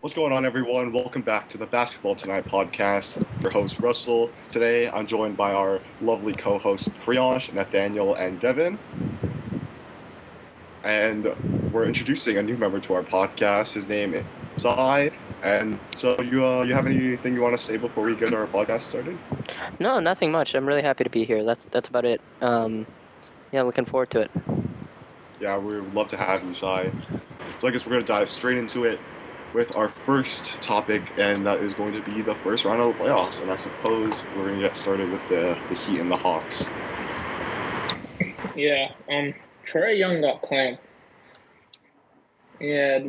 What's going on, everyone? Welcome back to the Basketball Tonight podcast. Your host, Russell. Today, I'm joined by our lovely co-hosts, Prieyaansh, Nathaniel, and Devon. And we're introducing a new member to our podcast. His name is Sai. And so, you have anything you want to say before we get our podcast started? No, nothing much. I'm really happy to be here. That's about it. Looking forward to it. Yeah, we would love to have you, Sai. So I guess we're going to dive straight into it with our first topic, and that is going to be the first round of the playoffs. And I suppose we're going to get started with the Heat and the Hawks. Yeah, Trae Young got clamped. Yeah,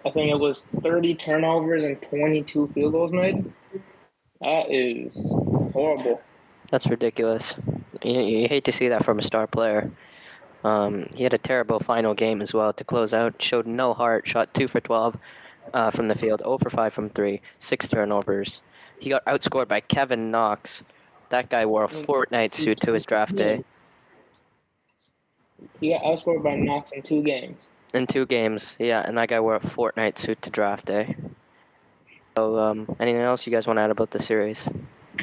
I think it was 30 turnovers and 22 field goals made. That is horrible. That's ridiculous. You hate to see that from a star player. He had a terrible final game as well to close out. Showed no heart. Shot 2 for 12 from the field. 0 for 5 from 3. 6 turnovers. He got outscored by Kevin Knox. That guy wore a Fortnite suit to his draft day. He got outscored by Knox in 2 games. In 2 games, yeah, and that guy wore a Fortnite suit to draft day. So, anything else you guys want to add about the series?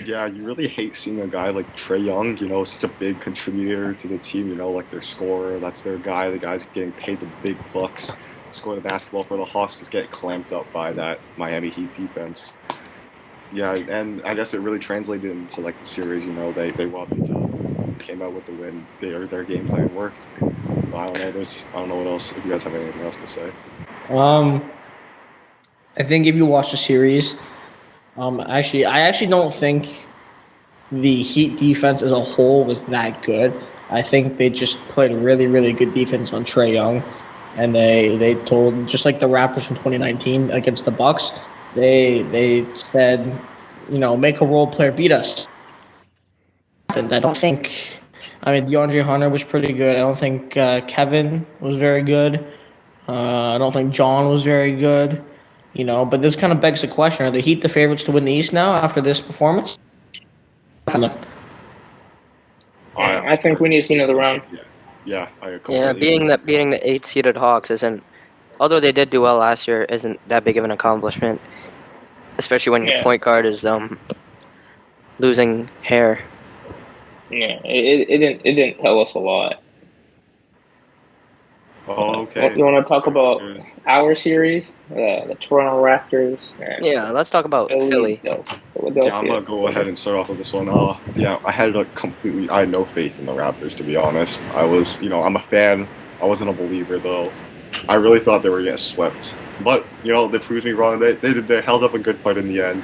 Yeah, you really hate seeing a guy like Trae Young, such a big contributor to the team, like their scorer, that's their guy, the guy's getting paid the big bucks, score the basketball for the Hawks, just get clamped up by that Miami Heat defense. Yeah, and I guess it really translated into the series, they came out with the win. Their game plan worked. I don't know what else, if you guys have anything else to say. I think if you watch the series, I actually don't think the Heat defense as a whole was that good. I think they just played really, really good defense on Trae Young, and they told, just like the Raptors in 2019 against the Bucks, they said, make a role player beat us. And I don't think. DeAndre Hunter was pretty good. I don't think Kevin was very good. I don't think John was very good. But this kind of begs the question: are the Heat the favorites to win the East now after this performance? I think we need to see another round. Yeah, beating the 8-seeded Hawks isn't, although they did do well last year, isn't that big of an accomplishment, especially when your point guard is losing hair. Yeah, it didn't tell us a lot. Oh, okay. You want to talk about our series, the Toronto Raptors? Yeah, let's talk about Philly. Yeah, I'm gonna go ahead and start off with this one. I had no faith in the Raptors, to be honest. I was, I'm a fan. I wasn't a believer though. I really thought they were getting swept, but they proved me wrong. They held up a good fight in the end.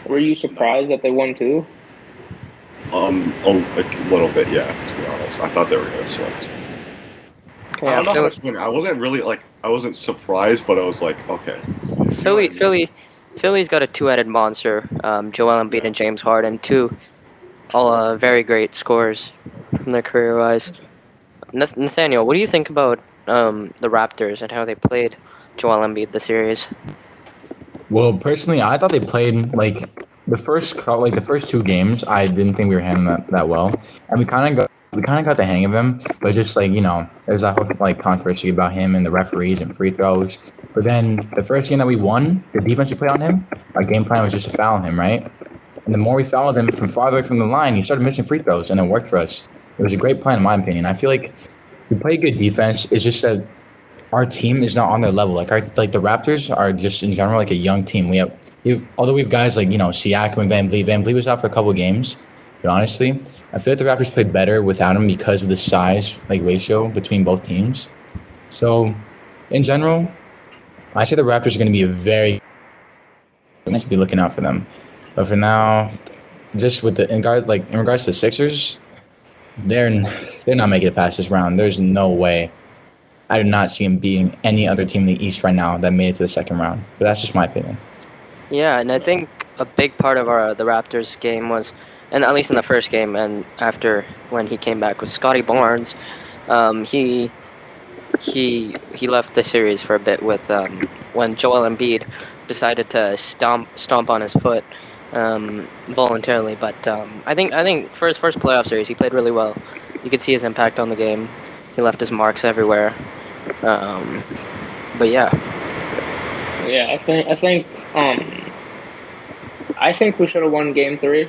Were you surprised that they won too? A little bit, yeah. To be honest, I thought they were getting swept. Yeah, I don't know how to explain it. I wasn't really I wasn't surprised, but I was like, okay. Philly's got a two-headed monster, Joel Embiid and James Harden, two all very great scorers from their career-wise. Nathaniel, what do you think about the Raptors and how they played Joel Embiid the series? Well, personally, I thought they played the first 2 games. I didn't think we were handling that well, and we kind of got the hang of him. But just there's that whole controversy about him and the referees and free throws. But then the first game that we won, the defense we played on him, our game plan was just to foul him, right? And the more we fouled him from farther away from the line, he started missing free throws, and it worked for us. It was a great plan, in my opinion. I feel like we play good defense. It's just that our team is not on their level. The Raptors are just in general a young team. Although we have guys like Siakam and Van Vliet. Van Vliet was out for a couple of games, but honestly, I feel like the Raptors played better without him because of the size ratio between both teams. So, in general, I say the Raptors are going to be be looking out for them. But for now, just with in regards to the Sixers, they're not making it past this round. There's no way. I do not see them beating any other team in the East right now that made it to the second round. But that's just my opinion. Yeah, and I think a big part of the Raptors game was, and at least in the first game and after when he came back, was Scotty Barnes. He left the series for a bit with when Joel Embiid decided to stomp on his foot voluntarily. But I think for his first playoff series, he played really well. You could see his impact on the game. He left his marks everywhere. But yeah. Yeah, I think we should have won Game 3.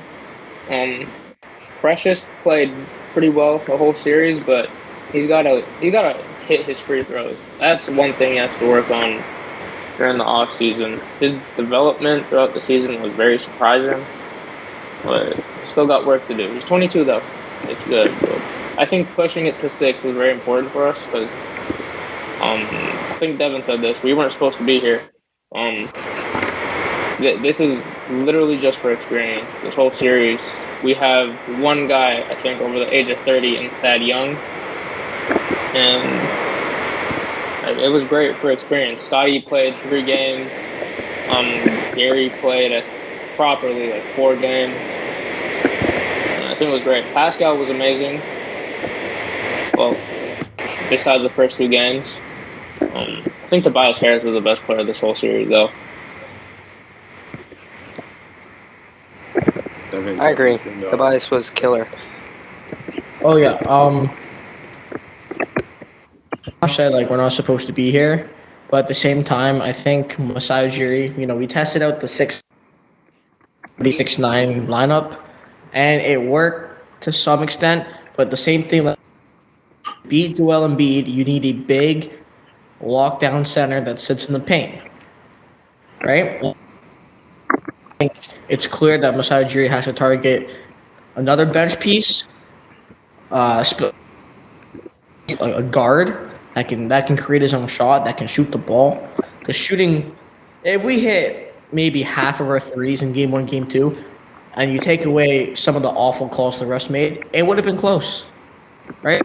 Precious played pretty well the whole series, but he's gotta hit his free throws. That's one thing he has to work on during the off season. His development throughout the season was very surprising, but still got work to do. He's 22 though. It's good. But I think pushing it to 6 was very important for us because I think Devon said this. We weren't supposed to be here. This is literally just for experience. This whole series, we have one guy, I think, over the age of 30, and Thad Young, and it was great for experience. Scotty played 3 games. Gary played properly like 4 games. And I think it was great. Pascal was amazing. Well, besides the first 2 games, I think Tobias Harris was the best player of this whole series, though. I agree. Tobias was killer. Oh yeah. I said like we're not supposed to be here, but at the same time, I think Masai Ujiri, we tested out the 6'9" lineup, and it worked to some extent. But the same thing, like beat Joel Embiid, you need a big lockdown center that sits in the paint, right? I think it's clear that Masai Ujiri has to target another bench piece, a guard that can create his own shot, that can shoot the ball. Because shooting, if we hit maybe half of our threes in game 1, game 2, and you take away some of the awful calls the refs made, it would have been close, right?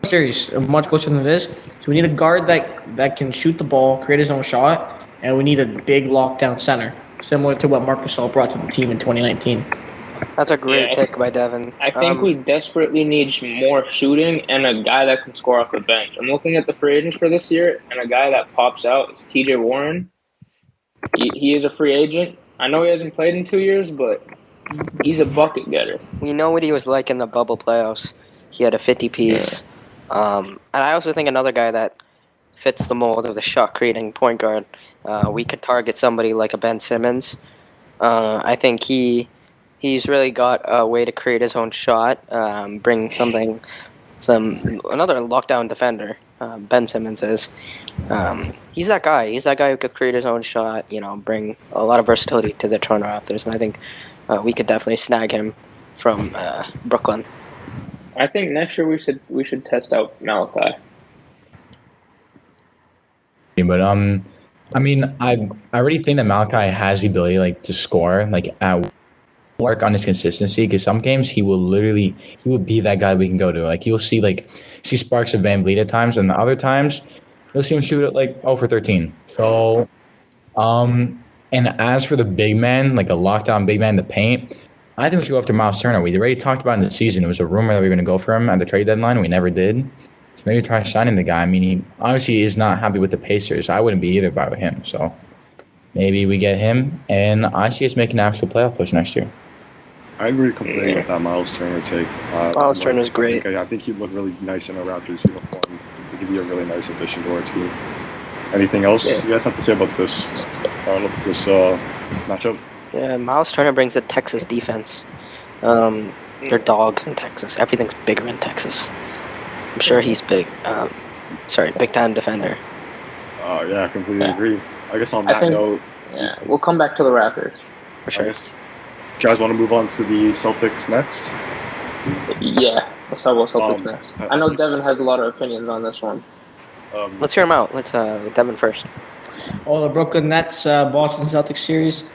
Series much closer than it is. So we need a guard that can shoot the ball, create his own shot, and we need a big lockdown center, similar to what Marc Gasol brought to the team in 2019. That's a great take by Devon. I think we desperately need more shooting and a guy that can score off the bench. I'm looking at the free agents for this year, and a guy that pops out is TJ Warren. He is a free agent. I know he hasn't played in 2 years, but he's a bucket getter. We know what he was like in the bubble playoffs. He had a 50-piece. Yeah. And I also think another guy that fits the mold of the shot-creating point guard, we could target somebody like a Ben Simmons. I think he's really got a way to create his own shot, bring another lockdown defender. Ben Simmons is. He's that guy. He's that guy who could create his own shot. Bring a lot of versatility to the Toronto Raptors, and I think we could definitely snag him from Brooklyn. I think next year we should test out Malachi. But I mean, I already think that Malachi has the ability to score at work on his consistency, because some games he will be that guy we can go to. You'll see sparks of Van Vliet at times, and the other times you'll see him shoot at 0 for 13. So and as for the big man, a lockdown big man in the paint, I think we should go after Miles Turner. We already talked about in the season. It was a rumor that we were going to go for him at the trade deadline. We never did. So maybe try signing the guy. I mean, he obviously is not happy with the Pacers. I wouldn't be either about him. So maybe we get him, and I see us making an actual playoff push next year. I agree completely with that Miles Turner take. Miles Turner's great. I think he'd look really nice in a Raptors uniform. He could be a really nice addition to our team. Anything else you guys have to say about this matchup? Yeah, Miles Turner brings the Texas defense. They're dogs in Texas. Everything's bigger in Texas. I'm sure he's big. Big time defender. Yeah, I completely agree. I guess on that note, we'll come back to the Raptors. For sure. I guess you guys want to move on to the Celtics next? Yeah, let's talk about Celtics next. I know Devon has a lot of opinions on this one. Let's hear him out. Let's Devon first. Oh, the Brooklyn Nets Boston Celtics series.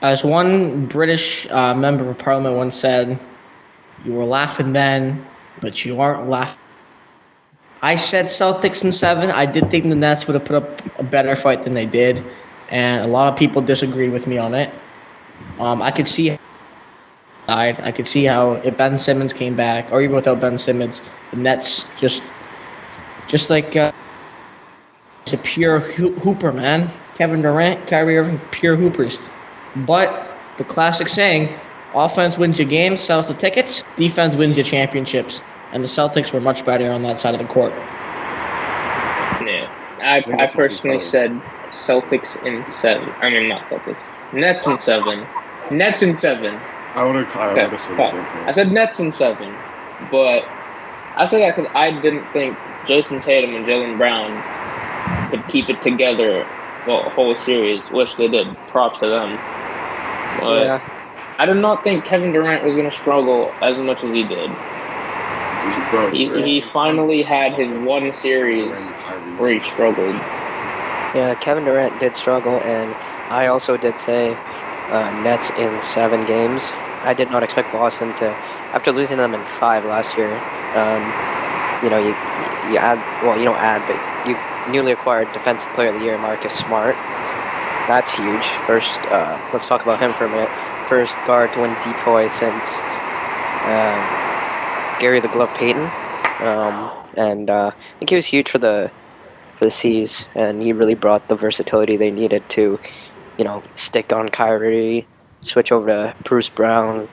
As one British member of Parliament once said, "You were laughing then, but you aren't laughing." I said Celtics in 7. I did think the Nets would have put up a better fight than they did, and a lot of people disagreed with me on it. I could see how if Ben Simmons came back, or even without Ben Simmons, the Nets just like it's a pure hooper, man. Kevin Durant, Kyrie Irving, pure hoopers. But the classic saying, offense wins your games, sells the tickets, defense wins your championships. And the Celtics were much better on that side of the court. Yeah. I that's personally something said Celtics in 7. I mean, not Celtics. Nets in 7. Nets in 7. I would have said the Fuck. same I thing. said Nets in 7, but I said that because I didn't think Jason Tatum and Jaylen Brown could keep it together the whole series, which they did. Props to them. But Yeah. I did not think Kevin Durant was going to struggle as much as he did. Bro, He finally had his one series where he struggled. Yeah, Kevin Durant did struggle, and I also did say Nets in 7 games. I did not expect Boston to, after losing them in 5 last year. You know, you add, well, you don't add, but you newly acquired Defensive Player of the Year, Marcus Smart. That's huge. First, let's talk about him for a minute. First guard to win DPOY since Gary the Glove Payton, and I think he was huge for the C's, and he really brought the versatility they needed to, you know, stick on Kyrie, switch over to Bruce Brown,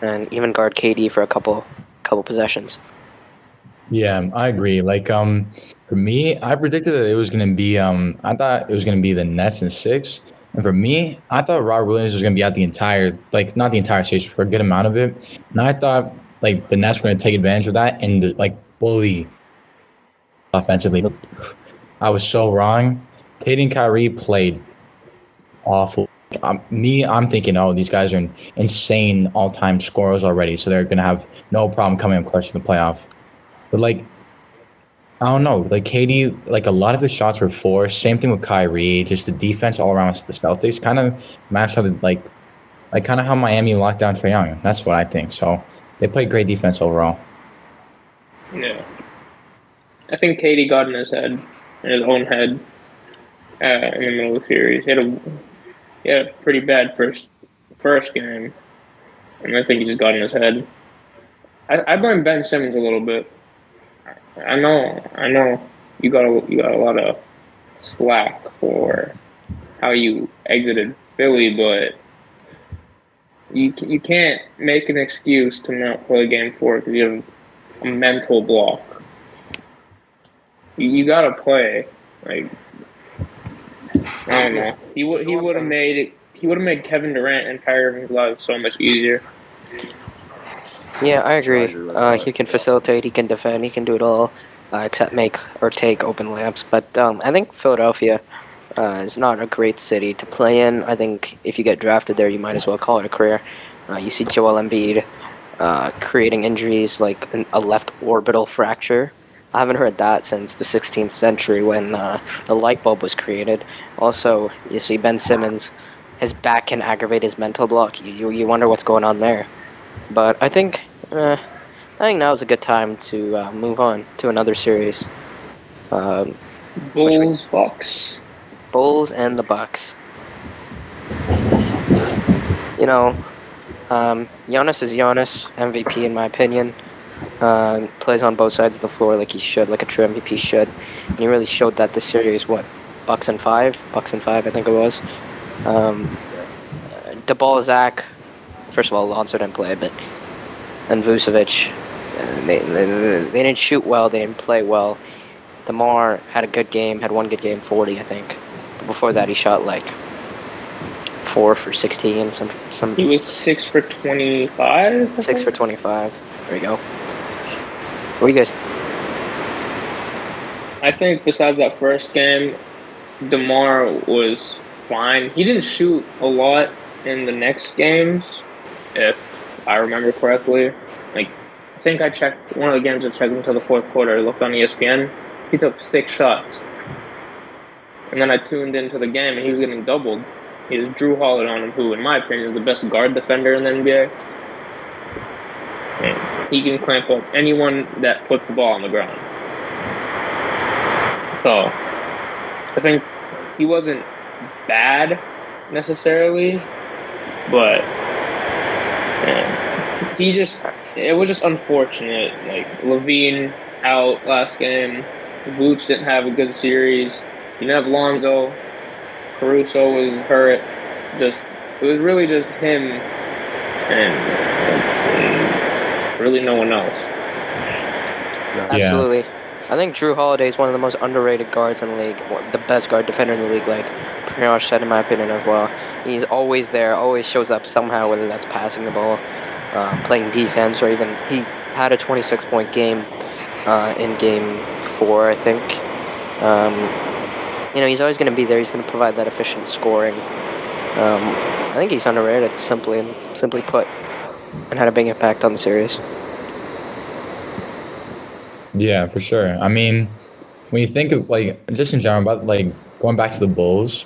and even guard KD for a couple possessions. Yeah, I agree. Like, for me, I predicted that it was gonna be, I thought it was gonna be the Nets in 6, and for me, I thought Robert Williams was gonna be out the entire, like, not the entire series, for a good amount of it, and I thought like the Nets were gonna take advantage of that and like bully offensively. I was so wrong. KD and Kyrie played awful. I'm thinking, oh, these guys are insane all-time scorers already, so they're gonna have no problem coming up clutch in the playoff. But like, I don't know. Like KD, like a lot of his shots were forced. Same thing with Kyrie. Just the defense all around the Celtics kind of matched up like kind of how Miami locked down Trae Young. That's what I think. So they played great defense overall. Yeah. I think KD got in his head, in his own head, in the middle of the series. He had a pretty bad first game, and I think he just got in his head. I blame Ben Simmons a little bit. I know you got a lot of slack for how you exited Philly, but you can't make an excuse to not play Game 4 because you have a mental block. You gotta play. Like, I don't know. He would have made Kevin Durant and Kyrie Irving's lives so much easier. Yeah, I agree. He can facilitate, he can defend, he can do it all, except make or take open layups. But I think Philadelphia is not a great city to play in. I think if you get drafted there, you might as well call it a career. You see Joel Embiid creating injuries like a left orbital fracture. I haven't heard that since the 16th century when the light bulb was created. Also, you see Ben Simmons, his back can aggravate his mental block. You wonder what's going on there. But I think now is a good time to move on to another series. Bulls, Bucks. Bulls and the Bucks. You know, Giannis is Giannis, MVP in my opinion. Plays on both sides of the floor like he should, like a true MVP should. And he really showed that this series. What, Bucks and 5, I think it was. DeBalzac. First of all, Alonso didn't play, but and Vucevic, they didn't shoot well, they didn't play well. DeMar had a good game, had one good game, 40, I think. But before that, he shot like 4 for 16. Some. He was 6 for 25. 6 for 25. There you go. What do you guys? I think besides that first game, DeMar was fine. He didn't shoot a lot in the next games, if I remember correctly. Like, I think I checked one of the games. I checked until the fourth quarter. I looked on ESPN. He took 6 shots, and then I tuned into the game, and he was getting doubled. He was Drew Holiday on him, who, in my opinion, is the best guard defender in the NBA. And he can clamp up anyone that puts the ball on the ground. So, I think he wasn't bad necessarily, but it was just unfortunate. Like, Levine out last game, Vooch didn't have a good series. You didn't have Lonzo. Caruso was hurt. It was really just him and really no one else. Absolutely. I think Drew Holiday is one of the most underrated guards in the league, the best guard defender in the league, like Prieyaansh said, in my opinion, as well. He's always there, always shows up somehow, whether that's passing the ball, playing defense, or even he had a 26-point game in Game 4, I think. He's always going to be there. He's going to provide that efficient scoring. I think he's underrated, simply put, and had a big impact on the series. Yeah, for sure. I mean, when you think of like just in general about like going back to the Bulls,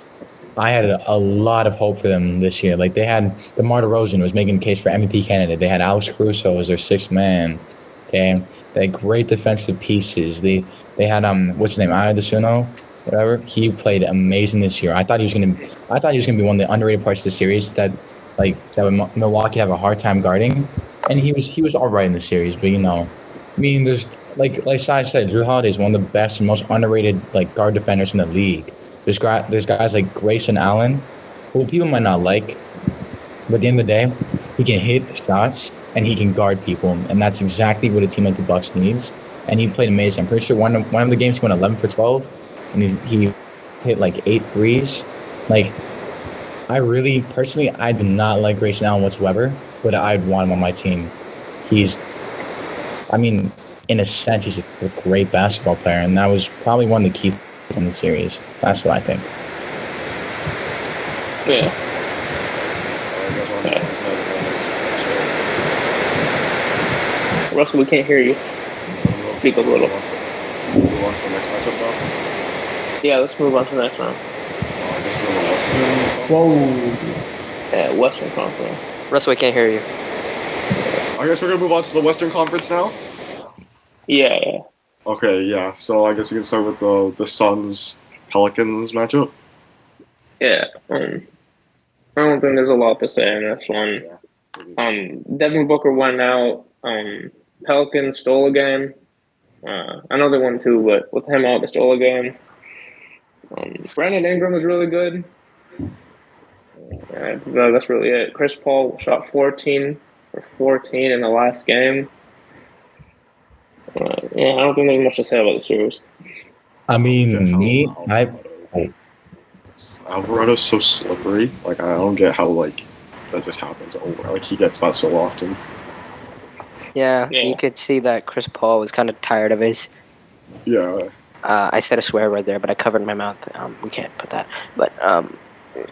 I had a lot of hope for them this year. Like they had DeMar DeRozan was making a case for MVP candidate. They had Alex Caruso as their sixth man. Okay, they had great defensive pieces. They had what's his name, Dixon, whatever. He played amazing this year. I thought he was gonna be one of the underrated parts of the series that Milwaukee have a hard time guarding, and he was all right in the series. But I mean, there's like Sai said, Drew Holiday is one of the best and most underrated like guard defenders in the league. There's guys like Grayson Allen, who people might not like, but at the end of the day, he can hit shots and he can guard people, and that's exactly what a team like the Bucks needs. And he played amazing. I'm pretty sure one of the games he went 11 for 12, and he hit like 8 threes. Like, I really personally, I do not like Grayson Allen whatsoever, but I'd want him on my team. I mean, in a sense, he's a great basketball player, and that was probably one of the key things in the series. That's what I think. Yeah. Russell, we can't hear you. Speak a little. Move on to the next matchup now. Yeah, let's move on to the next round. I guess we're on the West. Whoa. Yeah, Western Conference. Russell, we can't hear you. I guess we're gonna move on to the Western Conference now. Yeah. Okay, yeah. So I guess you can start with the Suns Pelicans matchup. Yeah. I don't think there's a lot to say in this one. Devin Booker went out. Pelicans stole a game. I know they won 2, but with him out, they stole a game. Brandon Ingram was really good. That's really it. Chris Paul shot 14 for 14 in the last game. I don't think there's much to say about the series. I mean, Alvaredo's so slippery. Like I don't get how that just happens over. Like he gets that so often. Yeah, you could see that Chris Paul was kind of tired of his. Yeah. I said a swear word there, but I covered my mouth. We can't put that. But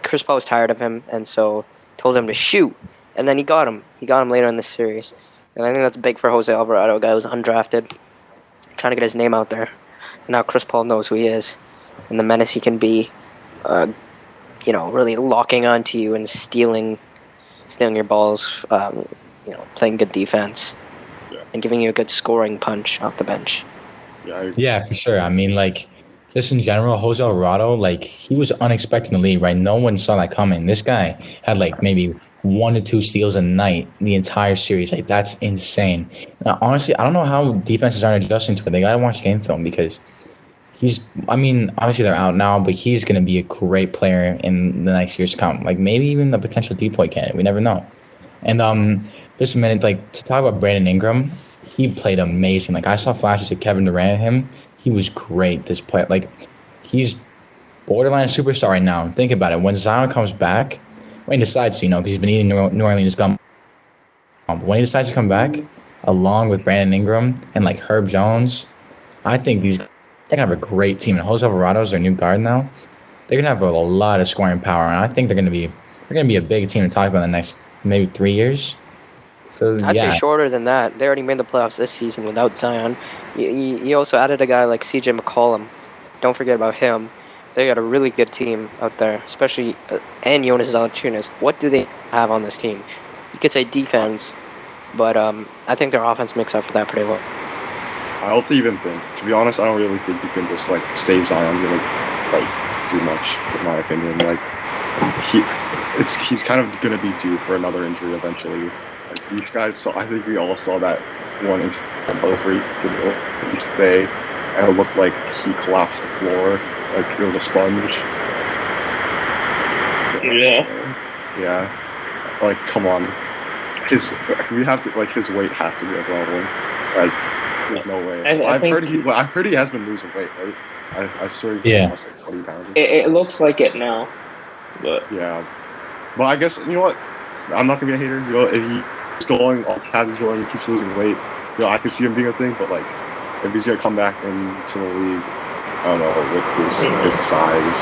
Chris Paul was tired of him, and so told him to shoot. And then he got him. He got him later in the series. And I think that's big for Jose Alvarado, a guy who's undrafted, trying to get his name out there. And now Chris Paul knows who he is and the menace he can be, really locking onto you and stealing your balls, playing good defense, and giving you a good scoring punch off the bench. Yeah, for sure. I mean, just in general, Jose Alvarado, he was unexpected in the league, right? No one saw that coming. This guy had, maybe 1 to 2 steals a night the entire series. That's insane. Now, honestly, I don't know how defenses aren't adjusting to it. They got to watch game film because obviously they're out now, but he's going to be a great player in the next years to come. Maybe even a potential decoy candidate. We never know. And just a minute, to talk about Brandon Ingram, he played amazing. I saw flashes of Kevin Durant in him. He was great this play. He's borderline superstar right now. Think about it. When Zion comes back, when he decides to, because he's been eating New Orleans gum. When he decides to come back, along with Brandon Ingram and Herb Jones, I think they're gonna have a great team. And Jose Alvarado is their new guard now. They're gonna have a lot of scoring power, and I think they're gonna be a big team to talk about in the next maybe 3 years. So I'd say shorter than that. They already made the playoffs this season without Zion. You also added a guy like C.J. McCollum. Don't forget about him. They got a really good team out there, especially and Jonas Valanciunas. What do they have on this team? You could say defense, but I think their offense makes up for that pretty well. I don't even think, to be honest, I don't really think you can just say Zion's gonna do much, in my opinion. He's kind of gonna be due for another injury eventually. These guys, so I think we all saw that one incident over the East Bay, and it looked like he collapsed the floor, it was a sponge. Yeah. Come on. His weight has to be a problem. There's no way. I think I've heard he has been losing weight, right? I swear he's lost like 20 pounds. it looks like it now, but Yeah. But I guess, you know what? I'm not going to be a hater. You know, if he's going off path, he's going, he keeps losing weight, you know, I could see him being a thing, but, like, if he's going to come back into the league, I don't know, with his size,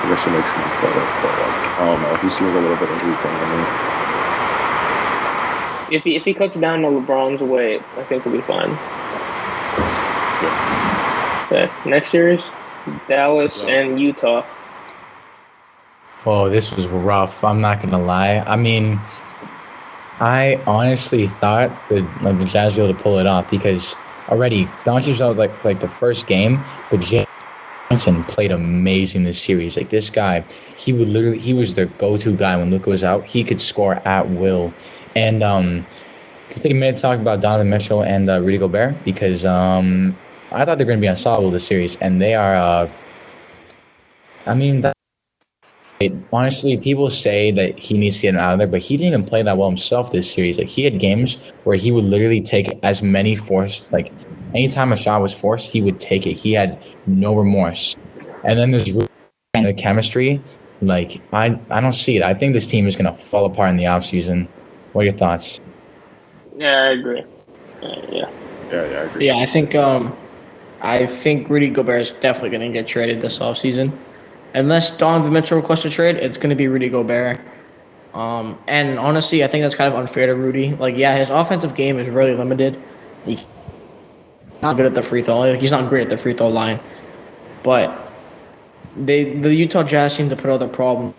I guess it makes him better. But, like, I don't know. He seems a little bit injury prone to me. if he cuts down to LeBron's weight, I think he'll be fine. Yeah. Okay, next series, Dallas and Utah. Oh, this was rough. I'm not gonna lie. I mean, I honestly thought that like the Jazz would be able to pull it off because already Doncic was out like the first game, but Johnson played amazing this series. Like this guy, he was their go-to guy when Luka was out. He could score at will. And can we take a minute to talk about Donovan Mitchell and Rudy Gobert because I thought they were going to be unstoppable this series, and they are. I mean, honestly, people say that he needs to get out of there, but he didn't even play that well himself this series. Like he had games where he would literally take as many forced, like anytime a shot was forced, he would take it. He had no remorse. And then there's the chemistry. Like I don't see it. I think this team is going to fall apart in the offseason. What are your thoughts? Yeah, I agree. Yeah, I agree. Yeah, I think Rudy Gobert is definitely going to get traded this offseason. Unless Donovan Mitchell requests a trade, it's going to be Rudy Gobert. And honestly, I think that's kind of unfair to Rudy. Like, yeah, his offensive game is really limited. He's not good at the free throw. Like, he's not great at the free throw line. But the Utah Jazz seem to put out the problem.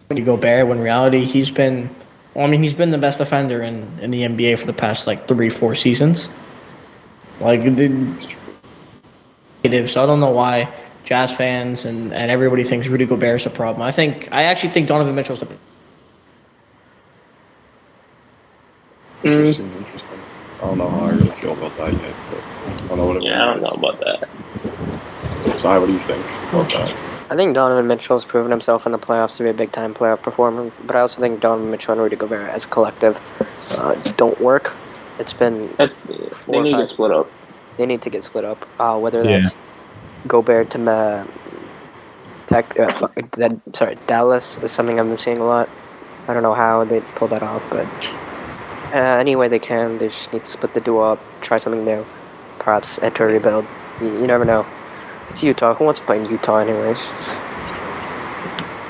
Rudy Gobert, when in reality, he's been the best defender in the NBA for the past, 3-4 seasons. So I don't know why Jazz fans and everybody thinks Rudy Gobert is a problem. I actually think Donovan Mitchell's the Interesting. I don't know how I really feel about that yet, but I don't know what it I don't know about that. Sai, what do you think about that? I think Donovan Mitchell has proven himself in the playoffs to be a big-time playoff performer, but I also think Donovan Mitchell and Rudy Gobert as a collective don't work. It's been They need to get split up. They need to get split up, whether that's Gobert to Dallas is something I've been seeing a lot. I don't know how they pull that off, but any way they can, they just need to split the duo up, try something new, perhaps enter a rebuild. You never know. It's Utah. Who wants to play in Utah anyways?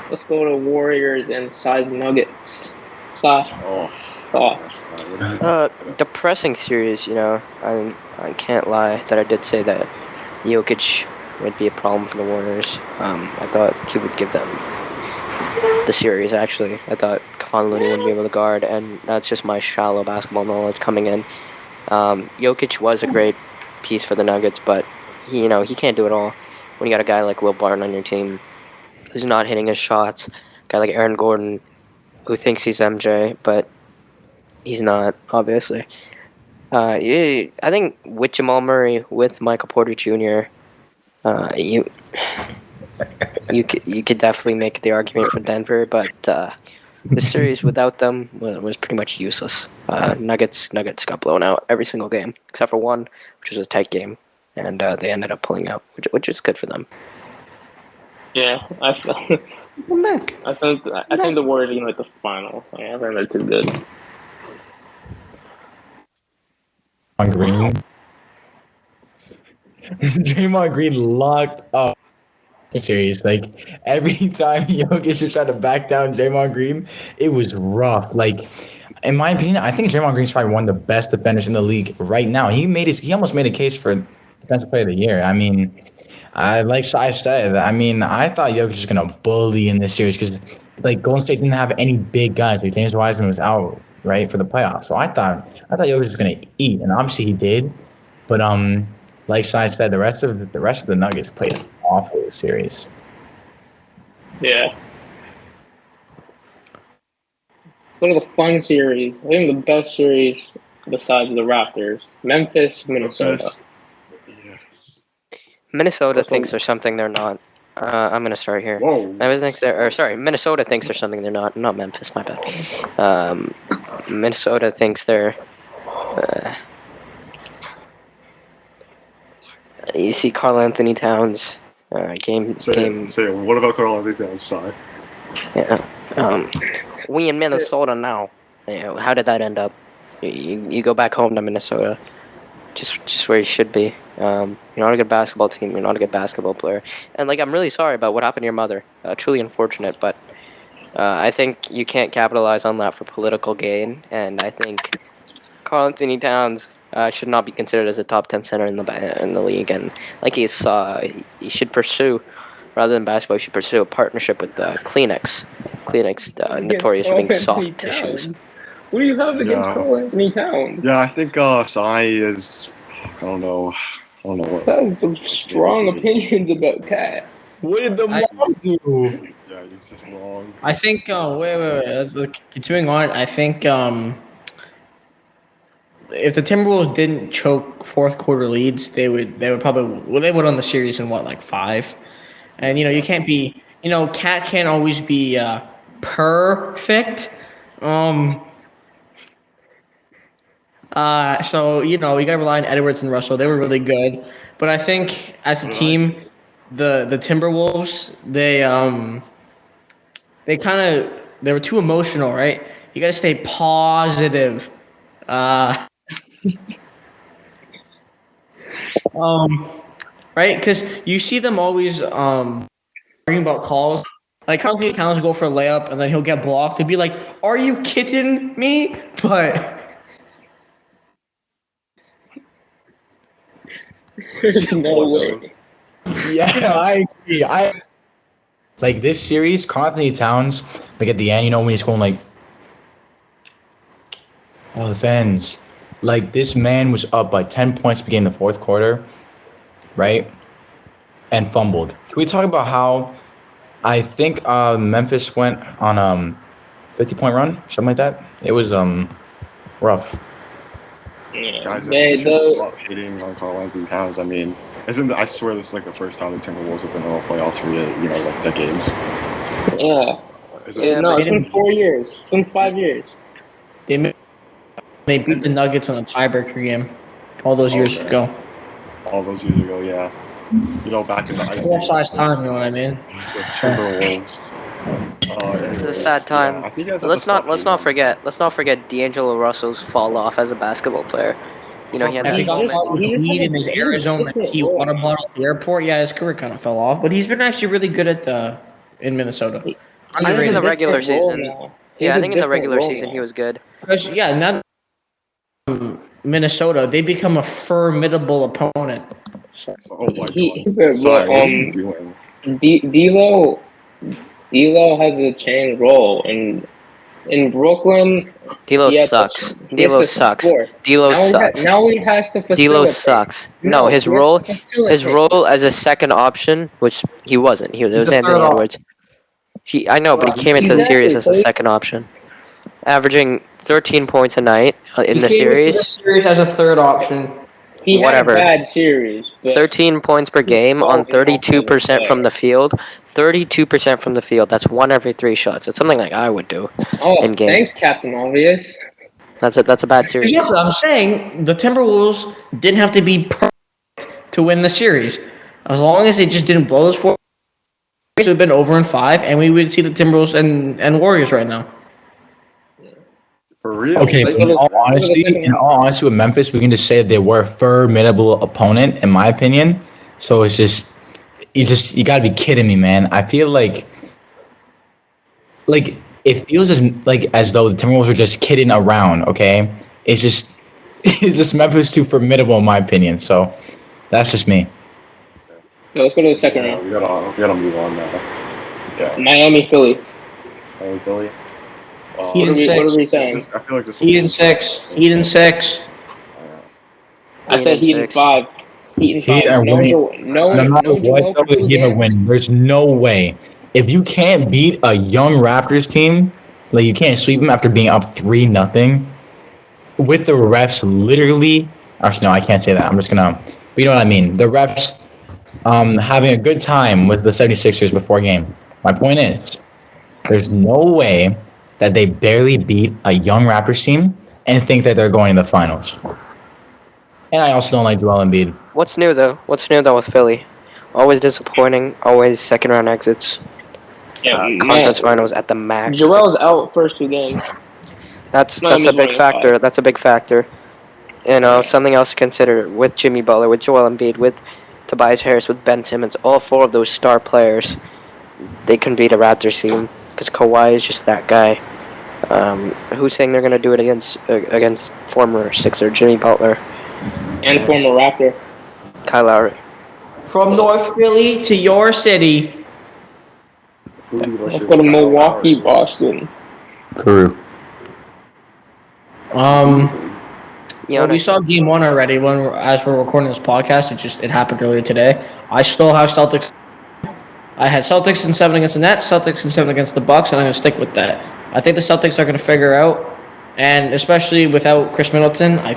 Let's go to Warriors and size Nuggets. Thoughts? Depressing series, I can't lie that I did say that Jokic would be a problem for the Warriors. I thought he would give them the series, actually. I thought Kevon Looney wouldn't be able to guard, and that's just my shallow basketball knowledge coming in. Jokic was a great piece for the Nuggets, but he can't do it all. When you got a guy like Will Barton on your team who's not hitting his shots, a guy like Aaron Gordon who thinks he's MJ, but he's not, obviously. I think with Jamal Murray, with Michael Porter Jr., you could definitely make the argument for Denver, but the series without them was pretty much useless. Nuggets got blown out every single game except for one, which was a tight game, and they ended up pulling out, which is good for them. Yeah, I think the Warriors are gonna make the finals. I think they're too good. On Green. Draymond Green locked up the series. Like every time Jokic was trying to back down Draymond Green, it was rough. Like in my opinion, I think Draymond Green's probably one of the best defenders in the league right now. He almost made a case for defensive player of the year. I mean, like Sai said, I thought Jokic was gonna bully in this series because Golden State didn't have any big guys. Like James Wiseman was out, right, for the playoffs. So I thought Jokic was gonna eat, and obviously he did. But like Sai said, the rest of the Nuggets played awful this series. Yeah. Go to the fun series. I think the best series besides the Raptors, Memphis, Minnesota. Yes. Minnesota thinks they're something they're not. I'm gonna start here. Whoa. Minnesota thinks they're something they're not. Not Memphis, my bad. Minnesota thinks they're You see Karl Anthony Towns game. Say, what about Karl Anthony Towns' side? Yeah. We in Minnesota now. How did that end up? You go back home to Minnesota, just where you should be. You're not a good basketball team. You're not a good basketball player. And I'm really sorry about what happened to your mother. Truly unfortunate, but I think you can't capitalize on that for political gain. And I think Karl Anthony Towns should not be considered as a top 10 center in the league. And he should pursue, rather than basketball, he should pursue a partnership with Kleenex. Kleenex, notorious for being soft tissues. What do you have against Karl Anthony Towns? Yeah, I think Sai is. I don't know what. That has some strong opinions about Cat. What did the mom do? Yeah, he's just wrong. I think. Wait. Continuing on, I think if the Timberwolves didn't choke fourth quarter leads, they would probably they would win the series in 5. And you can't be Cat can't always be perfect. So we gotta rely on Edwards and Russell. They were really good, but I think as a team, the Timberwolves they were too emotional, right? You gotta stay positive. Right? Because you see them always arguing about calls. Karl Anthony Towns go for a layup and then he'll get blocked. They'd be like, "Are you kidding me?" But there's no way. Yeah, I agree. This series, Karl Anthony Towns, at the end, when he's going the fans. This man was up by 10 points beginning the fourth quarter, right? And fumbled. Can we talk about how I think Memphis went on 50-point run, something like that? It was rough. Yeah. Guys, I should stop hating on Karl Anthony Towns. I mean, I swear this is the first time the Timberwolves have been in the playoffs for decades. Yeah. It's been 4 years. It's been 5 years. They beat the Nuggets on a tiebreaker game all those years ago. All those years ago, yeah. Back in the ice. Full size time, you know what I mean? Those Timberwolves. It's a sad time. I think let's not forget D'Angelo Russell's fall off as a basketball player. He had that moment. He in his Arizona tea water bottle at the airport. Yeah, his career kind of fell off, but he's been actually really good in Minnesota. I think in the regular season. Yeah, I think in the regular season he was good. Now Minnesota, they become a formidable opponent. Oh my God. D'Lo has a chain role in Brooklyn. D'Lo sucks. D'Lo sucks. D'Lo sucks. Now he has to facilitate. D'Lo sucks. No, his role as a second option, which he wasn't. It was Anthony Edwards. I know, but he came into the series as a second option, averaging 13 points a night in the series. Into the series as a third option. He had a bad series. 13 points per game on 32% from the field. 32% from the field. That's 1 every 3 shots. That's something I would do in game. Thanks, Captain Obvious. That's a bad series. Yeah, I'm saying the Timberwolves didn't have to be perfect to win the series. As long as they just didn't blow those 4, it would have been over in 5, and we would see the Timberwolves and Warriors right now. For real? Okay, in all honesty, with Memphis, we can just say that they were a formidable opponent, in my opinion. So it's just you gotta be kidding me, man. I feel like it feels as though the Timberwolves were just kidding around. Okay, it's just Memphis too formidable, in my opinion. So that's just me. Yeah, let's go to the second round. We gotta move on now. Yeah. Miami, Philly. Philly. What are we saying? I feel like this. Heat and 6. Heat and 6. I said Heat and 5. Heat and 5. No matter what, the Heat will win. There's no way. If you can't beat a young Raptors team, you can't sweep them after being up 3-0, with the refs literally. Actually, no, I can't say that. I'm just gonna. But you know what I mean. The refs having a good time with the 76ers before game. My point is, there's no way that they barely beat a young Raptors team and think that they're going to the finals. And I also don't like Joel Embiid. What's new though? What's new though with Philly? Always disappointing. Always second round exits. Conference finals at the max. Joel's out first 2 games. That's No, a big he's factor. 5. That's a big factor. You know, something else to consider with Jimmy Butler, with Joel Embiid, with Tobias Harris, with Ben Simmons. All 4 of those star players, they can beat a Raptors team because Kawhi is just that guy. Who's saying they're gonna do it against former Sixer Jimmy Butler And former Raptor. Kyle Lowry? From North Philly to your city. Let's go to Milwaukee, Boston. Peru. Well, we saw game 1 already as we're recording this podcast. It happened earlier today. I still have Celtics. I had Celtics in 7 against the Nets, Celtics in 7 against the Bucks, and I'm gonna stick with that. I think the Celtics are gonna figure out, and especially without Chris Middleton, I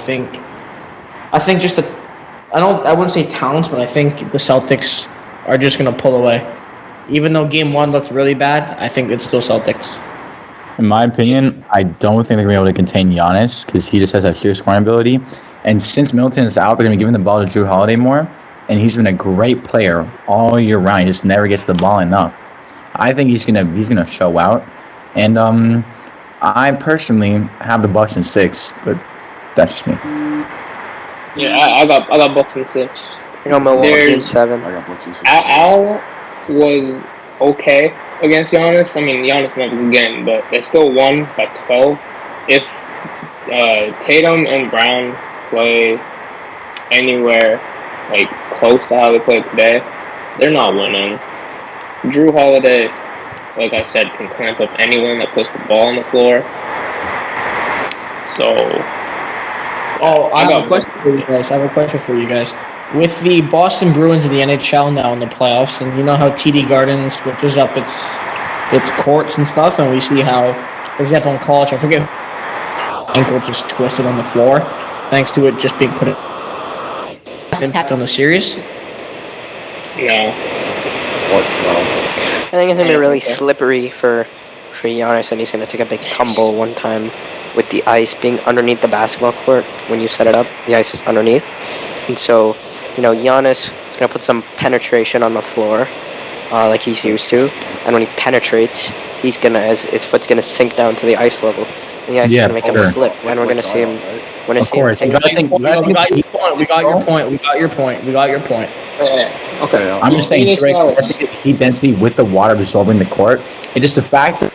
wouldn't say talent, but I think the Celtics are just gonna pull away. Even though game 1 looked really bad, I think it's still Celtics. In my opinion, I don't think they're going to be able to contain Giannis because he just has that sheer scoring ability. And since Middleton is out, they're going to be giving the ball to Drew Holiday more. And he's been a great player all year round. He just never gets the ball enough. I think he's gonna show out. And I personally have the Bucks in 6, but that's just me. Yeah, I got Bucks in 6. You know, Milwaukee in 7. I got Bucks in 6. Al was okay against Giannis. I mean, Giannis never good game, but they still won by 12. If Tatum and Brown play anywhere like close to how they played today, they're not winning. Drew Holiday, like I said, can clamp up anyone that puts the ball on the floor. So, I have a question for you guys. With the Boston Bruins in the NHL now in the playoffs, and you know how TD Garden switches up its courts and stuff, and we see how, for example, in college, I forget, ankle just twisted on the floor, thanks to it just being put in. Impact on the series? no. What? No. I think it's gonna be really slippery for Giannis, and he's gonna take a big tumble one time with the ice being underneath the basketball court. When you set it up, the ice is underneath, and so Giannis is gonna put some penetration on the floor, like he's used to, and when he penetrates, his foot's gonna sink down to the ice level, and the ice is gonna make him slip, and we're gonna see him. Of course, We got your point. Yeah. Okay. I'm just saying, heat density with the water absorbing the court. It's just the fact that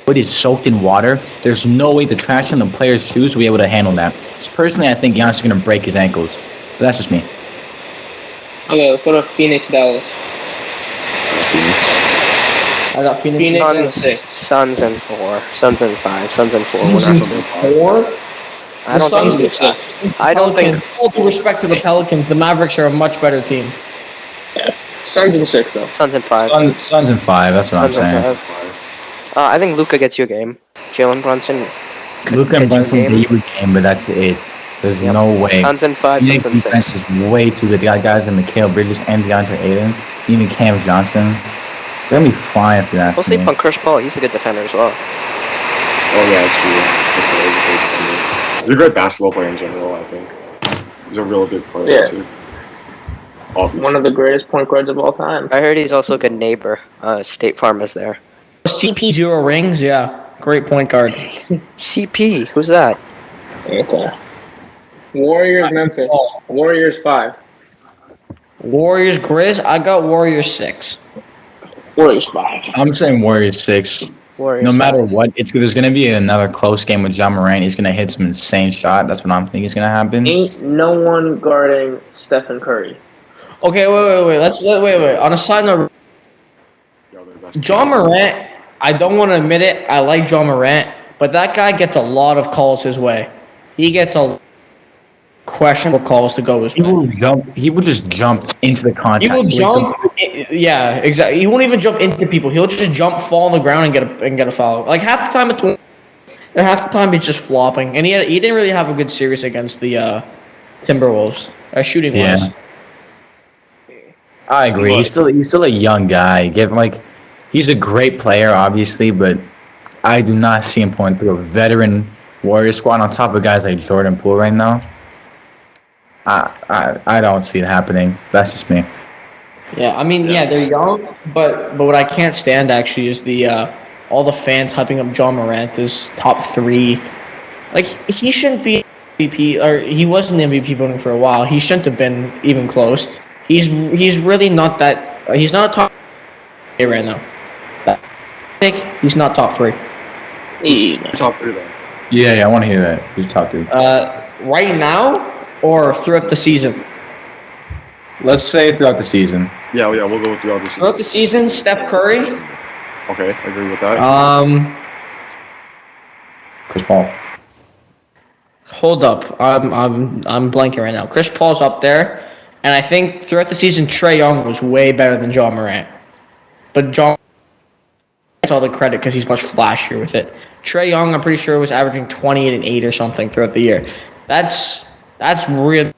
it is soaked in water. There's no way the trash on the player's shoes will be able to handle that. So personally, I think Giannis is going to break his ankles. But that's just me. Okay, let's go to Phoenix, Dallas. I got Phoenix in 6. Suns in 4, Suns in 5, Suns in 4. Suns in 4? I don't think. All due respect to the Pelicans, the Mavericks are a much better team. Yeah. Suns in 6, though. Suns in 5. Suns in 5. That's what I'm saying. I think Luka gets you a game. Jalen Brunson. Luka and Brunson get you a game, but that's it. There's no way. Suns in 5, Suns in 6. Is way too good. They got guys like Mikal Bridges and DeAndre Ayton, even Cam Johnson. They're gonna be fine if you ask me. We'll sleep on Chris Paul. He's a good defender as well. Oh yeah, that's true. He's a great basketball player in general, I think. He's a real good player too. Obviously. One of the greatest point guards of all time. I heard he's also a good neighbor. State Farm is there. CP 0 rings, yeah. Great point guard. CP, who's that? Okay. Warriors, Memphis. Warriors 5. Warriors, Grizz, I got Warriors 6. Warriors 5. I'm saying Warriors 6. Warriors No matter 5. what, there's going to be another close game with John Morant. He's going to hit some insane shot. That's what I'm thinking is going to happen. Ain't no one guarding Stephen Curry. Okay, wait. On a side note, John Morant, I don't want to admit it, I like John Morant, but that guy gets a lot of calls his way. He gets a questionable calls to go his way. He will just jump into the contact. He will jump. Yeah, exactly. He won't even jump into people. He'll just jump, fall on the ground, and get a foul. Like half the time, and half the time he's just flopping. And he didn't really have a good series against the Timberwolves. Shooting wise. Yeah. I agree. He's still a young guy. He's a great player, obviously, but I do not see him pulling through a veteran Warriors squad on top of guys like Jordan Poole right now. I don't see it happening. That's just me. Yeah, I mean, yeah, they're young, but what I can't stand actually is the all the fans hyping up John Morant as top 3. Like he shouldn't be MVP, or he wasn't MVP voting for a while. He shouldn't have been even close. He's really not that. He's not a top 3 right now. I think he's not top 3. Top 3 then. Yeah, I want to hear that. Who's top 3? Right now or throughout the season. Let's say throughout the season. Yeah, we'll go throughout the season. Throughout the season, Steph Curry. Okay, I agree with that. Chris Paul. Hold up, I'm blanking right now. Chris Paul's up there, and I think throughout the season, Trae Young was way better than John Morant. But John gets all the credit because he's much flashier with it. Trae Young, I'm pretty sure, was averaging 28 and 8 or something throughout the year. That's real.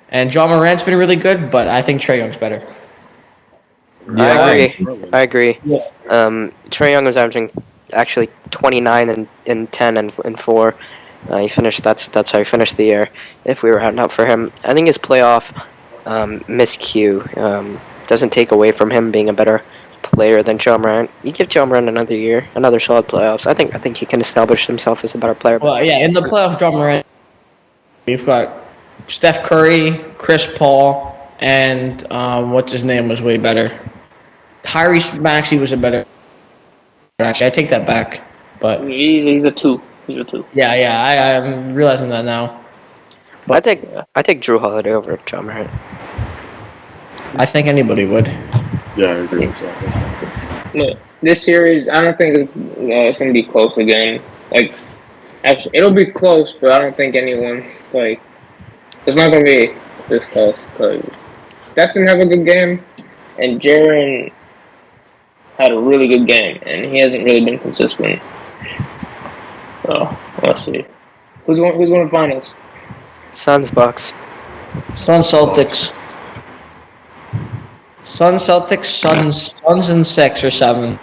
And John Morant's been really good, but I think Trae Young's better. I agree. Yeah. Trae Young was averaging actually 29 and 10 and 4. He finished. That's how he finished the year. If we were heading up for him, I think his playoff miscue doesn't take away from him being a better player than John Morant. You give John Morant another year, another solid playoffs. I think he can establish himself as a better player. Well, yeah, in the playoffs, John Morant, we've got Steph Curry, Chris Paul, and what's his name was way better. Tyrese Maxey was a better. Actually, I take that back. But He's a 2. He's a 2. yeah, I'm realizing that now. But I take Drew Holiday over John Morant. I think anybody would. Yeah, I agree with that. Look, this series, I don't think it's going to be close again. Like, actually, it'll be close, but I don't think anyone's, like, it's not going to be this close, because Steph didn't have a good game, and Jaren had a really good game, and he hasn't really been consistent. So, let's see. Who's going to finals? Suns, Bucks. Suns, Celtics. Suns, Celtics, Suns in 6 or 7.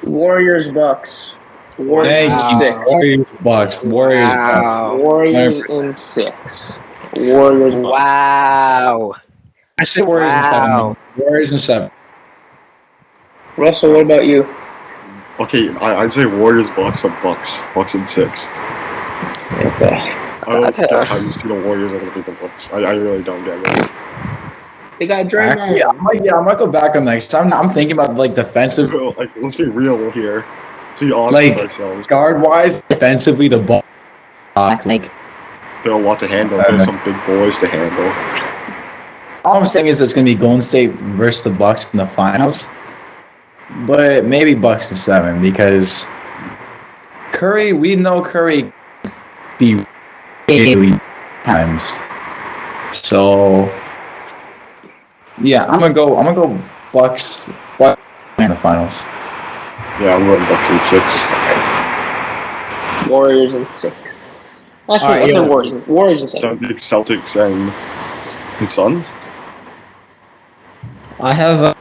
Warriors, Bucks. Thank you. 6. Warriors, Bucks. Warriors, Bucks. Warriors in 6. Warriors, Bucks. Wow. I say Warriors in 7. Warriors in 7. Russell, what about you? Okay, I'd say Warriors, Bucks, but Bucks in 6. Okay. I don't get how you see the Warriors are going to beat the Bucks. I really don't get it. They got Draymond. Actually, I might go back on that. I'm thinking about like defensive, Like, let's be real here. Let's be honest like with ourselves. guard wise, defensively the ball. Like There are a lot to handle. There's some big boys to handle. all I'm saying is it's gonna be Golden State versus the Bucks in the finals, but maybe Bucks in 7 because Curry. We know Curry be really times. So yeah, I'm gonna go Bucks in the finals. Yeah, I'm going Bucks in 6. Warriors in 6. Actually, All right, I said yeah. Warriors. Warriors in 7. Don't think Celtics and Suns. I have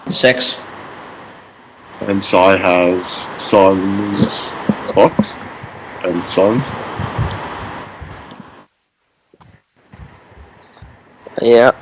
6. And Sai has Suns, Bucks, and Suns. Yeah.